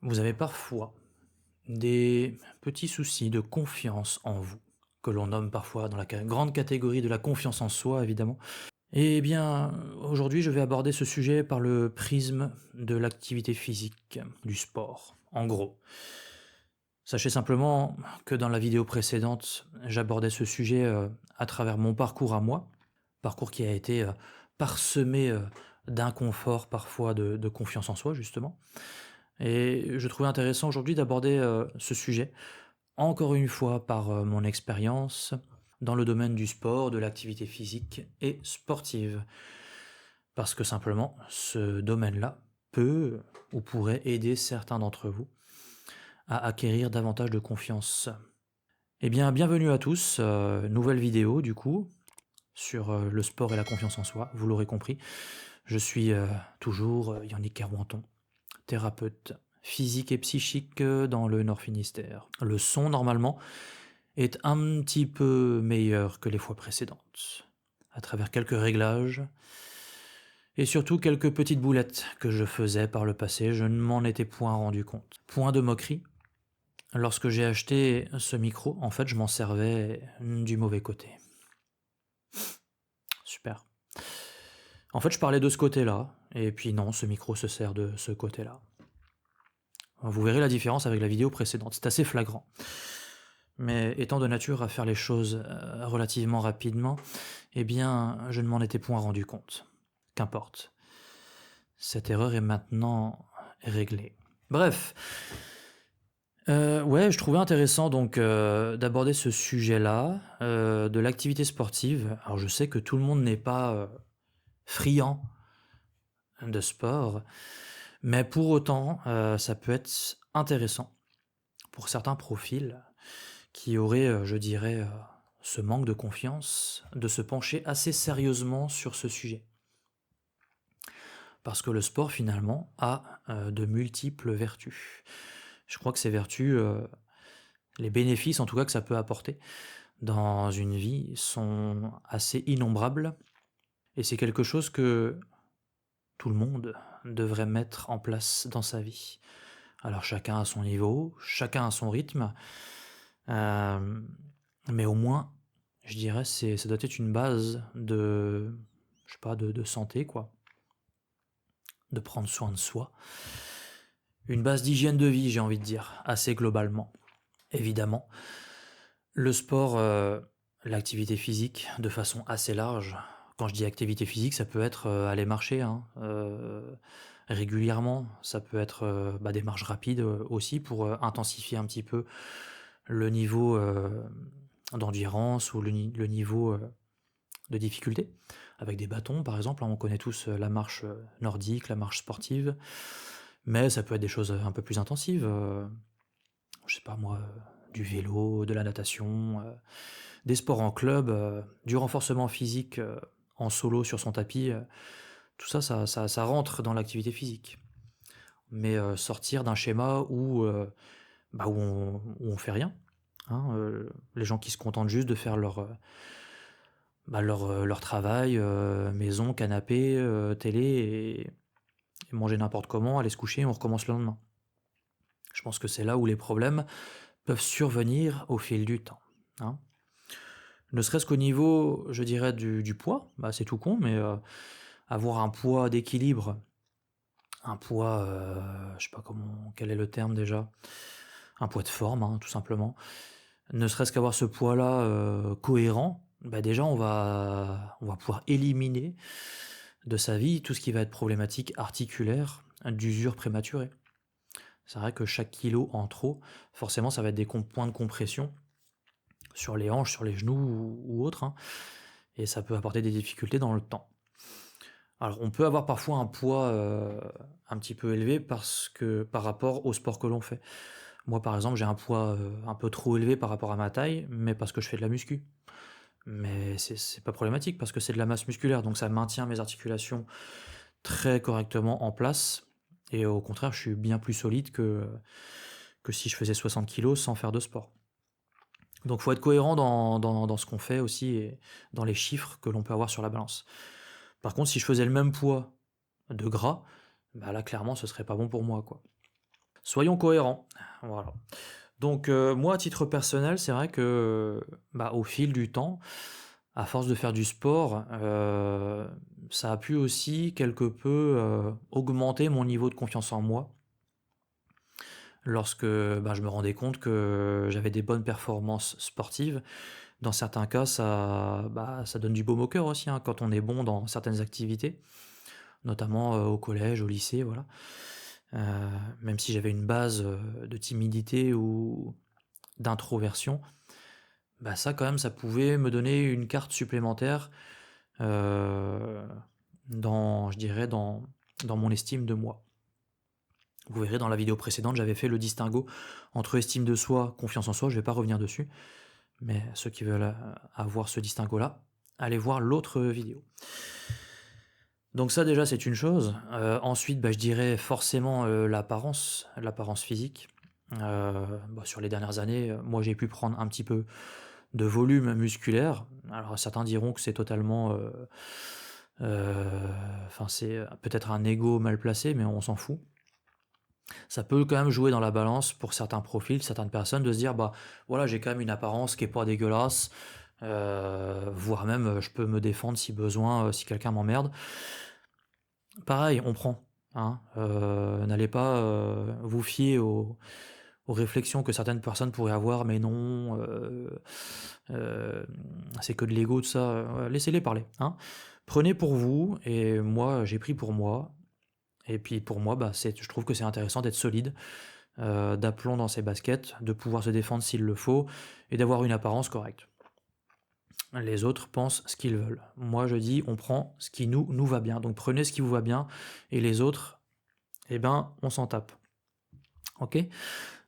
Vous avez parfois des petits soucis de confiance en vous, que l'on nomme parfois dans la grande catégorie de la confiance en soi, évidemment. Eh bien, aujourd'hui, je vais aborder ce sujet par le prisme de l'activité physique, du sport, en gros. Sachez simplement que dans la vidéo précédente, j'abordais ce sujet à travers mon parcours à moi, parcours qui a été parsemé d'inconfort, parfois de confiance en soi, justement. Et je trouvais intéressant aujourd'hui d'aborder ce sujet, encore une fois par mon expérience dans le domaine du sport, de l'activité physique et sportive. Parce que simplement, ce domaine-là peut ou pourrait aider certains d'entre vous à acquérir davantage de confiance. Eh bien, bienvenue à tous, nouvelle vidéo du coup, sur le sport et la confiance en soi, vous l'aurez compris. Je suis toujours Yannick Carwenton, thérapeute physique et psychique dans le Nord Finistère. Le son, normalement, est un petit peu meilleur que les fois précédentes, à travers quelques réglages et surtout quelques petites boulettes que je faisais par le passé, je ne m'en étais point rendu compte. Point de moquerie, lorsque j'ai acheté ce micro, en fait, je m'en servais du mauvais côté. Super. En fait, je parlais de ce côté-là, et puis non, ce micro se sert de ce côté-là. Vous verrez la différence avec la vidéo précédente, c'est assez flagrant. Mais étant de nature à faire les choses relativement rapidement, eh bien, je ne m'en étais point rendu compte. Qu'importe. Cette erreur est maintenant réglée. Bref. Ouais, je trouvais intéressant donc d'aborder ce sujet-là, de l'activité sportive. Alors je sais que tout le monde n'est pas friand de sport, mais pour autant, ça peut être intéressant pour certains profils qui auraient, je dirais, ce manque de confiance, de se pencher assez sérieusement sur ce sujet. Parce que le sport finalement a de multiples vertus. Je crois que ces vertus, les bénéfices en tout cas que ça peut apporter dans une vie sont assez innombrables et c'est quelque chose que tout le monde devrait mettre en place dans sa vie. Alors chacun à son niveau, chacun à son rythme, mais au moins, je dirais, ça doit être une base de, je sais pas, de santé quoi, de prendre soin de soi. Une base d'hygiène de vie, j'ai envie de dire, assez globalement. Évidemment, le sport, l'activité physique, de façon assez large. Quand je dis activité physique, ça peut être, aller marcher, hein, régulièrement. Ça peut être, des marches rapides, aussi pour, intensifier un petit peu le niveau, d'endurance ou le niveau, de difficulté. Avec des bâtons, par exemple, hein, on connaît tous, la marche, nordique, la marche sportive. Mais ça peut être des choses, un peu plus intensives, je sais pas moi, du vélo, de la natation, des sports en club, du renforcement physique, en solo sur son tapis, tout ça, ça rentre dans l'activité physique. Mais, sortir d'un schéma où on fait rien, hein, les gens qui se contentent juste de faire leur travail, maison, canapé, télé et manger n'importe comment, aller se coucher et on recommence le lendemain. Je pense que c'est là où les problèmes peuvent survenir au fil du temps, hein. Ne serait-ce qu'au niveau, je dirais, du poids, c'est tout con, mais avoir un poids d'équilibre, un poids, je sais pas quel est le terme déjà? Un poids de forme, hein, tout simplement. Ne serait-ce qu'avoir ce poids-là, cohérent, déjà on va pouvoir éliminer de sa vie tout ce qui va être problématique articulaire, d'usure prématurée. C'est vrai que chaque kilo en trop, forcément ça va être des points de compression sur les hanches, sur les genoux ou autres, hein, et ça peut apporter des difficultés dans le temps. Alors on peut avoir parfois un poids, un petit peu élevé parce que par rapport au sport que l'on fait. Moi par exemple, j'ai un poids, un peu trop élevé par rapport à ma taille, mais parce que je fais de la muscu. Mais c'est pas problématique parce que c'est de la masse musculaire, donc ça maintient mes articulations très correctement en place et au contraire, je suis bien plus solide que si je faisais 60 kilos sans faire de sport. Donc faut être cohérent dans ce qu'on fait aussi et dans les chiffres que l'on peut avoir sur la balance. Par contre, si je faisais le même poids de gras, là clairement ce serait pas bon pour moi, quoi. Soyons cohérents, voilà. Donc moi, à titre personnel, c'est vrai que, bah, au fil du temps, à force de faire du sport, ça a pu aussi quelque peu, augmenter mon niveau de confiance en moi. Lorsque, bah, je me rendais compte que j'avais des bonnes performances sportives. Dans certains cas, ça donne du baume au cœur aussi, hein, quand on est bon dans certaines activités, notamment, au collège, au lycée, voilà. Heu, Même si j'avais une base, de timidité ou d'introversion, bah, ça quand même, ça pouvait me donner une carte supplémentaire, heu, dans je dirais dans mon estime de moi. Vous verrez dans la vidéo précédente, j'avais fait le distinguo entre estime de soi, confiance en soi, je vais pas revenir dessus, mais ceux qui veulent, avoir ce distinguo-là, allez voir l'autre vidéo. Donc ça déjà c'est une chose, ensuite, bah, je dirais forcément, l'apparence physique. Bah, sur les dernières années, moi j'ai pu prendre un petit peu de volume musculaire. Alors certains diront que c'est totalement, enfin c'est, peut-être un ego mal placé, mais on s'en fout. Ça peut quand même jouer dans la balance pour certains profils, certaines personnes de se dire: «Bah, voilà, j'ai quand même une apparence qui est pas dégueulasse, voire même, je peux me défendre si besoin, si quelqu'un m'emmerde». Pareil, on prend, hein, n'allez pas, vous fier aux réflexions que certaines personnes pourraient avoir: «Mais non, hem, c'est que de l'ego, tout ça», laissez-les parler, hein. Prenez pour vous et moi, j'ai pris pour moi et puis pour moi, bah, je trouve que c'est intéressant d'être solide, d'aplomb dans ses baskets, de pouvoir se défendre s'il le faut et d'avoir une apparence correcte. Les autres pensent ce qu'ils veulent. Moi, je dis: «On prend ce qui nous va bien». Donc prenez ce qui vous va bien et les autres, eh ben, on s'en tape. OK?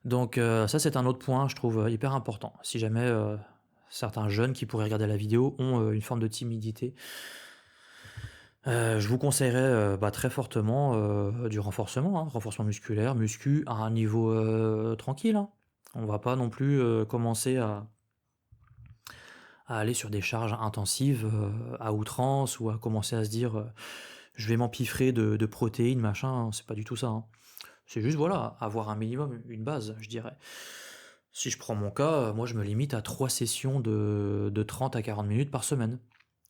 Donc ça, c'est un autre point, je trouve, hyper important. Si jamais, certains jeunes qui pourraient regarder la vidéo ont, une forme de timidité, je vous conseillerais, bah, très fortement, du renforcement, hein, renforcement musculaire, muscu à un niveau, tranquille, hein. On va pas non plus, commencer à aller sur des charges intensives, à outrance ou à commencer à se dire, «Je vais m'empiffrer de protéines, machin», hein, c'est pas du tout ça, hein. C'est juste, voilà, avoir un minimum, une base, je dirais. Si je prends mon cas, moi je me limite à 3 sessions de 30 à 40 minutes par semaine.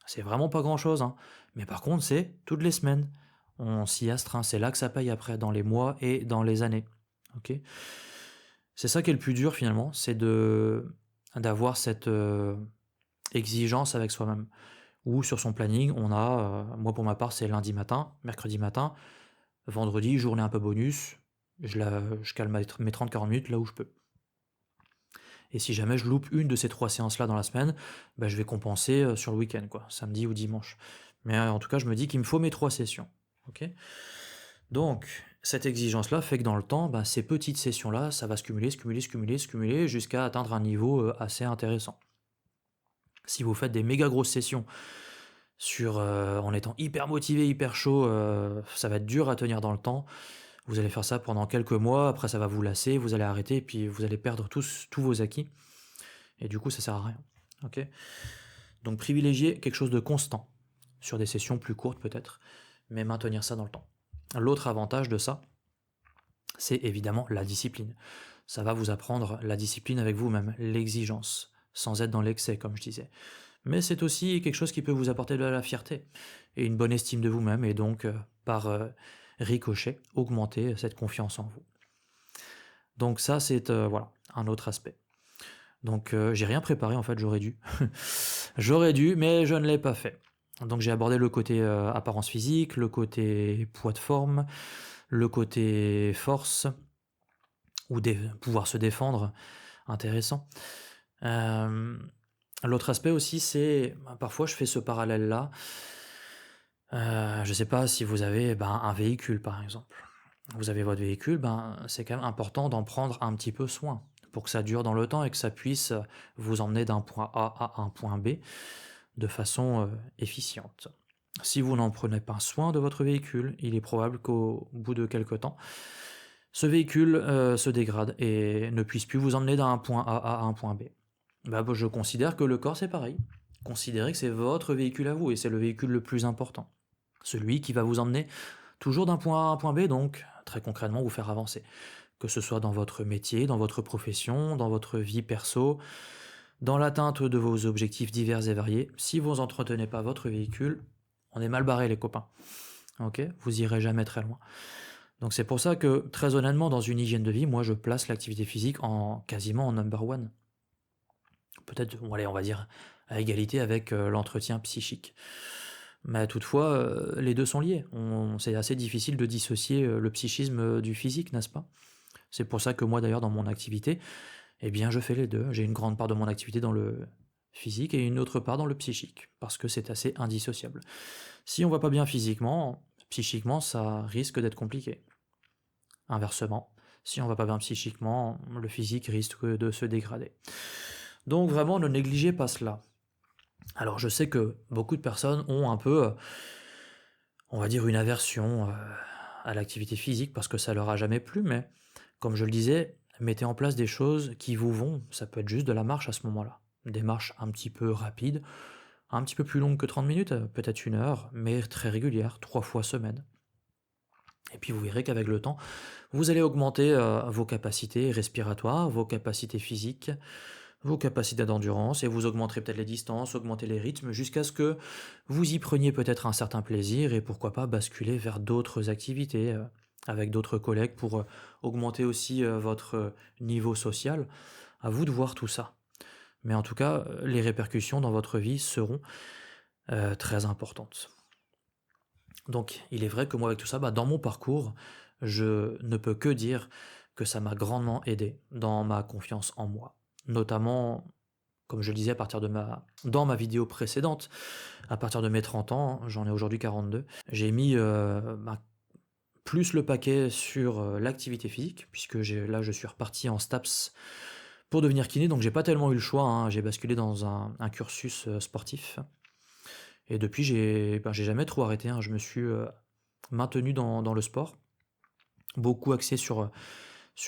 C'est vraiment pas grand-chose, hein, mais par contre, c'est toutes les semaines. On s'y astreint, c'est là que ça paye après, dans les mois et dans les années, OK? C'est ça qui est le plus dur finalement, c'est d'avoir cette, exigence avec soi-même. Ou sur son planning, on a, moi pour ma part, c'est lundi matin, mercredi matin, vendredi, journée un peu bonus, je cale mes 30-40 minutes là où je peux. Et si jamais je loupe une de ces 3 séances-là dans la semaine, bah, je vais compenser, sur le week-end quoi, samedi ou dimanche. Mais, en tout cas, je me dis qu'il me faut mes 3 sessions, OK? Donc cette exigence-là fait que dans le temps, bah, ces petites sessions-là, ça va se cumuler, se cumuler, se cumuler, se cumuler jusqu'à atteindre un niveau, assez intéressant. Si vous faites des méga grosses sessions en étant hyper motivé, hyper chaud, ça va être dur à tenir dans le temps. Vous allez faire ça pendant quelques mois, après ça va vous lasser, vous allez arrêter et puis vous allez perdre tous vos acquis et du coup ça sert à rien, OK? Donc privilégier quelque chose de constant, sur des sessions plus courtes peut-être, mais maintenir ça dans le temps. L'autre avantage de ça, c'est évidemment la discipline. Ça va vous apprendre la discipline avec vous-même, l'exigence, sans être dans l'excès comme je disais. Mais c'est aussi quelque chose qui peut vous apporter de la fierté et une bonne estime de vous-même et donc, par, ricochet, augmenter cette confiance en vous. Donc ça, c'est, voilà, un autre aspect. Donc, j'ai rien préparé en fait, j'aurais dû. J'aurais dû, mais je ne l'ai pas fait. Donc j'ai abordé le côté, apparence physique, le côté poids de forme, le côté force ou pouvoir se défendre, intéressant. Hem, L'autre aspect aussi, c'est, bah, parfois je fais ce parallèle-là. Je sais pas si vous avez, ben, un véhicule par exemple. Vous avez votre véhicule, ben, c'est quand même important d'en prendre un petit peu soin pour que ça dure dans le temps et que ça puisse, vous emmener d'un point A à un point B de façon, efficiente. Si vous n'en prenez pas soin de votre véhicule, il est probable qu'au bout de quelque temps, ce véhicule, se dégrade et ne puisse plus vous emmener d'un point A à un point B. Bah, je considère que le corps, c'est pareil. Considérez que c'est votre véhicule à vous et c'est le véhicule le plus important. Celui qui va vous emmener toujours d'un point A à un point B, donc très concrètement vous faire avancer. que ce soit dans votre métier, dans votre profession, dans votre vie perso, dans l'atteinte de vos objectifs divers et variés. Si vous n'entretenez pas votre véhicule, on est mal barré les copains. Ok, vous irez jamais très loin. Donc c'est pour ça que très honnêtement, dans une hygiène de vie, moi je place l'activité physique en quasiment en number one. Peut-être, bon, allez, on va dire à égalité avec l'entretien psychique. Mais toutefois, les deux sont liés. C'est assez difficile de dissocier le psychisme du physique, n'est-ce pas? C'est pour ça que moi d'ailleurs dans mon activité, eh bien je fais les deux. J'ai une grande part de mon activité dans le physique et une autre part dans le psychique, parce que c'est assez indissociable. Si on va pas bien physiquement, psychiquement, ça risque d'être compliqué. Inversement, si on va pas bien psychiquement, le physique risque de se dégrader. Donc vraiment, ne négligez pas cela. Alors je sais que beaucoup de personnes ont un peu, on va dire, une aversion à l'activité physique parce que ça leur a jamais plu, mais comme je le disais, mettez en place des choses qui vous vont. Ça peut être juste de la marche à ce moment-là. Des marches un petit peu rapides, un petit peu plus longues que 30 minutes, peut-être 1 heure, mais très régulières, 3 fois semaine. Et puis vous verrez qu'avec le temps, vous allez augmenter vos capacités respiratoires, vos capacités physiques, vos capacités d'endurance, et vous augmenterez peut-être les distances, augmenter les rythmes, jusqu'à ce que vous y preniez peut-être un certain plaisir, et pourquoi pas basculer vers d'autres activités avec d'autres collègues pour augmenter aussi votre niveau social. À vous de voir tout ça. Mais en tout cas, les répercussions dans votre vie seront très importantes. Donc, il est vrai que moi, avec tout ça, dans mon parcours, je ne peux que dire que ça m'a grandement aidé dans ma confiance en moi. Notamment, comme je le disais dans ma vidéo précédente, à partir de mes 30 ans, j'en ai aujourd'hui 42, j'ai mis plus le paquet sur l'activité physique, puisque là, je suis reparti en STAPS pour devenir kiné, donc j'ai pas tellement eu le choix, hein. J'ai basculé dans un cursus sportif. Et depuis, j'ai jamais trop arrêté, hein. Je me suis maintenu dans le sport, beaucoup axé sur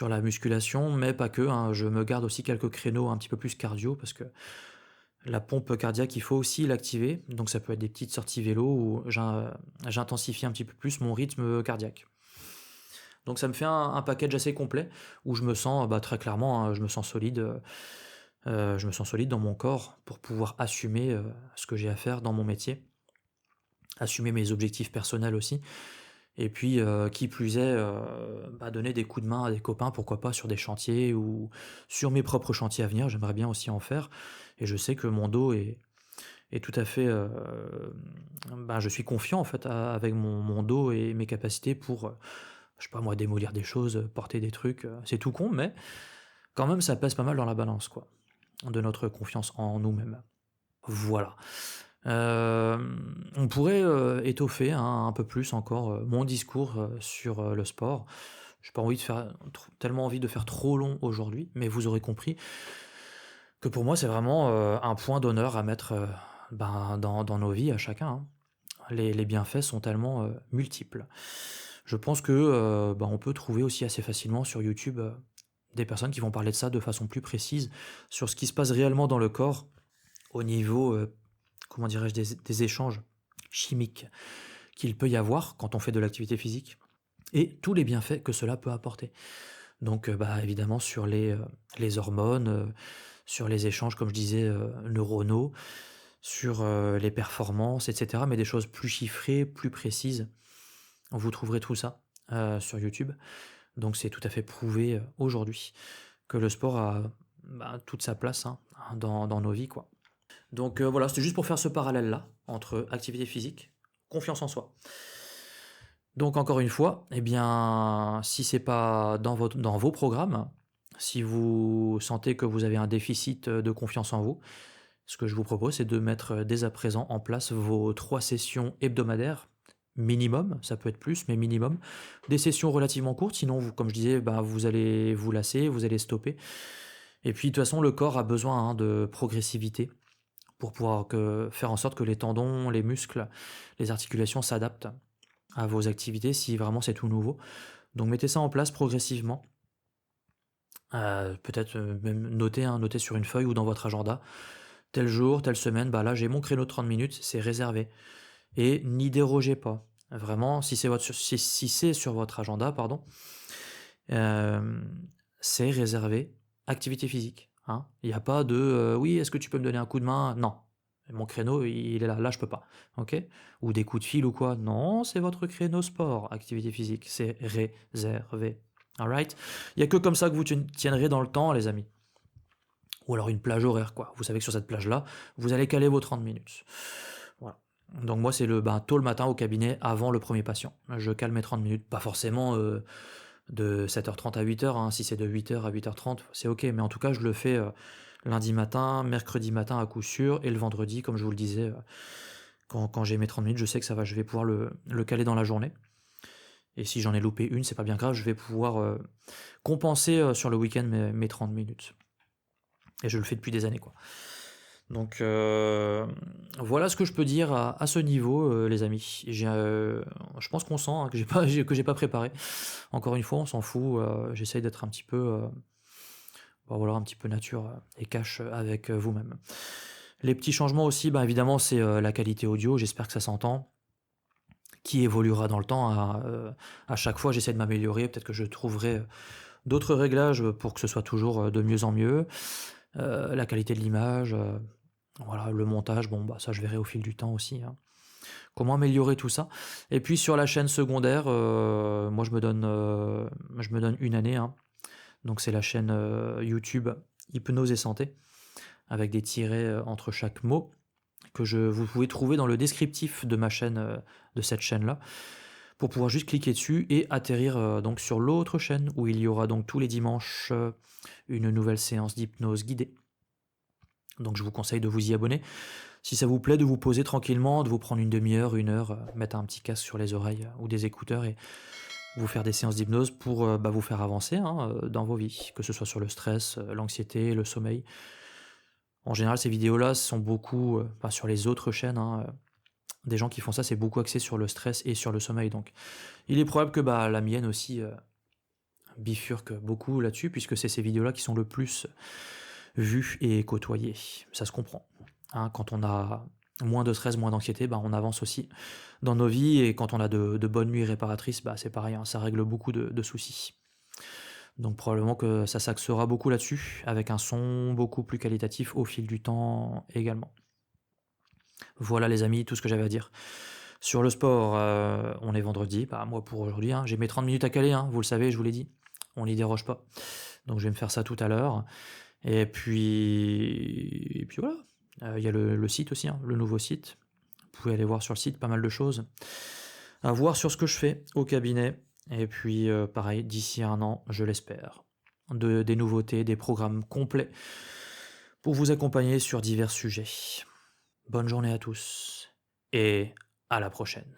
la musculation, mais pas que, hein. Je me garde aussi quelques créneaux un petit peu plus cardio, parce que la pompe cardiaque, il faut aussi l'activer. Donc ça peut être des petites sorties vélo où j'intensifie un petit peu plus mon rythme cardiaque. Donc ça me fait un package assez complet où je me sens très clairement, hein, je me sens solide. Je me sens solide dans mon corps pour pouvoir assumer ce que j'ai à faire dans mon métier, assumer mes objectifs personnels aussi. Et puis, qui plus est, donner des coups de main à des copains, pourquoi pas sur des chantiers ou sur mes propres chantiers à venir. J'aimerais bien aussi en faire. Et je sais que mon dos est tout à fait. Je suis confiant en fait avec mon dos et mes capacités pour, je sais pas moi, démolir des choses, porter des trucs. C'est tout con, mais quand même, ça pèse pas mal dans la balance, quoi, de notre confiance en nous-mêmes. Voilà. On pourrait étoffer un peu plus encore mon discours sur le sport. J'ai pas envie de faire tellement envie de faire trop long aujourd'hui, mais vous aurez compris que pour moi c'est vraiment un point d'honneur à mettre dans nos vies à chacun, hein. Les bienfaits sont tellement multiples. Je pense que on peut trouver aussi assez facilement sur YouTube des personnes qui vont parler de ça de façon plus précise sur ce qui se passe réellement dans le corps au niveau comment dirais-je, des échanges chimiques qu'il peut y avoir quand on fait de l'activité physique et tous les bienfaits que cela peut apporter. Donc, évidemment, sur les hormones, sur les échanges, comme je disais, neuronaux, sur les performances, etc. Mais des choses plus chiffrées, plus précises. Vous trouverez tout ça sur YouTube. Donc, c'est tout à fait prouvé aujourd'hui que le sport a toute sa place, hein, dans nos vies, quoi. Donc voilà, c'était juste pour faire ce parallèle-là entre activité physique, confiance en soi. Donc encore une fois, eh bien, si c'est pas dans vos programmes, si vous sentez que vous avez un déficit de confiance en vous, ce que je vous propose, c'est de mettre dès à présent en place vos 3 sessions hebdomadaires, minimum, ça peut être plus, mais minimum. Des sessions relativement courtes, sinon, comme je disais, vous allez vous lasser, vous allez stopper. Et puis de toute façon, le corps a besoin, hein, de progressivité pour pouvoir faire en sorte que les tendons, les muscles, les articulations s'adaptent à vos activités si vraiment c'est tout nouveau. Donc mettez ça en place progressivement. Peut-être même noter sur une feuille ou dans votre agenda. Tel jour, telle semaine, là j'ai mon créneau de 30 minutes, c'est réservé. Et n'y dérogez pas. Vraiment, si c'est sur votre agenda, pardon, C'est réservé activité physique, hein. Il y a pas de, «Oui, est-ce que tu peux me donner un coup de main?» Non, mon créneau, il est là, là je peux pas, OK? Ou des coups de fil ou quoi. Non, c'est votre créneau sport, activité physique, c'est réservé. Alright? Il y a que comme ça que vous tiendrez dans le temps, les amis. Ou alors une plage horaire, quoi. Vous savez que sur cette plage-là, vous allez caler vos 30 minutes. Voilà. Donc moi, c'est tôt le matin au cabinet avant le premier patient. Je cale mes 30 minutes, pas forcément de 7h30 à 8h, hein. Si c'est de 8h à 8h30, c'est ok. Mais en tout cas, je le fais lundi matin, mercredi matin à coup sûr, et le vendredi, comme je vous le disais, quand j'ai mes 30 minutes, je sais que je vais pouvoir le caler dans la journée. Et si j'en ai loupé une, c'est pas bien grave, je vais pouvoir compenser sur le week-end mes 30 minutes. Et je le fais depuis des années, quoi. Donc voilà ce que je peux dire à ce niveau, les amis. Je pense qu'on sent, hein, que j'ai pas préparé. Encore une fois, on s'en fout, j'essaye d'être un petit peu, voilà, un petit peu nature, et cash, avec, vous-même. Les petits changements aussi, évidemment, c'est, la qualité audio, j'espère que ça s'entend, qui évoluera dans le temps. À chaque fois, j'essaie de m'améliorer, peut-être que je trouverai, d'autres réglages, pour que ce soit toujours, de mieux en mieux. La qualité de l'image, voilà, le montage, ça je verrai au fil du temps aussi, hein. Comment améliorer tout ça? Et puis sur la chaîne secondaire, moi je me donne une année, hein. Donc c'est la chaîne, YouTube Hypnose et santé, avec des tirets, entre chaque mot vous pouvez trouver dans le descriptif de ma chaîne, de cette chaîne-là, pour pouvoir juste cliquer dessus et atterrir, donc sur l'autre chaîne où il y aura donc tous les dimanches, une nouvelle séance d'hypnose guidée. Donc je vous conseille de vous y abonner. Si ça vous plaît, de vous poser tranquillement, de vous prendre une demi-heure, une heure, mettre un petit casque sur les oreilles, ou des écouteurs, et vous faire des séances d'hypnose pour, vous faire avancer, hein, dans vos vies, que ce soit sur le stress, l'anxiété, le sommeil. En général, ces vidéos-là sont beaucoup, sur les autres chaînes, hein, des gens qui font ça, c'est beaucoup axé sur le stress et sur le sommeil. Donc il est probable que, la mienne aussi, bifurque beaucoup là-dessus, puisque c'est ces vidéos-là qui sont le plus vues et côtoyées. Ça se comprend, hein. Quand on a moins de stress, moins d'anxiété, on avance aussi dans nos vies, et quand on a de bonnes nuits réparatrices, c'est pareil, hein, ça règle beaucoup de soucis. Donc probablement que ça s'axera beaucoup là-dessus, avec un son beaucoup plus qualitatif au fil du temps également. Voilà les amis, tout ce que j'avais à dire. Sur le sport, on est vendredi, moi pour aujourd'hui, hein, j'ai mes 30 minutes à caler, hein, vous le savez, je vous l'ai dit, on n'y déroge pas. Donc je vais me faire ça tout à l'heure. Et puis voilà, il y a le site aussi, hein, le nouveau site. Vous pouvez aller voir sur le site pas mal de choses à voir sur ce que je fais au cabinet. Et puis pareil, d'ici un an, je l'espère, des nouveautés, des programmes complets pour vous accompagner sur divers sujets. Bonne journée à tous et à la prochaine.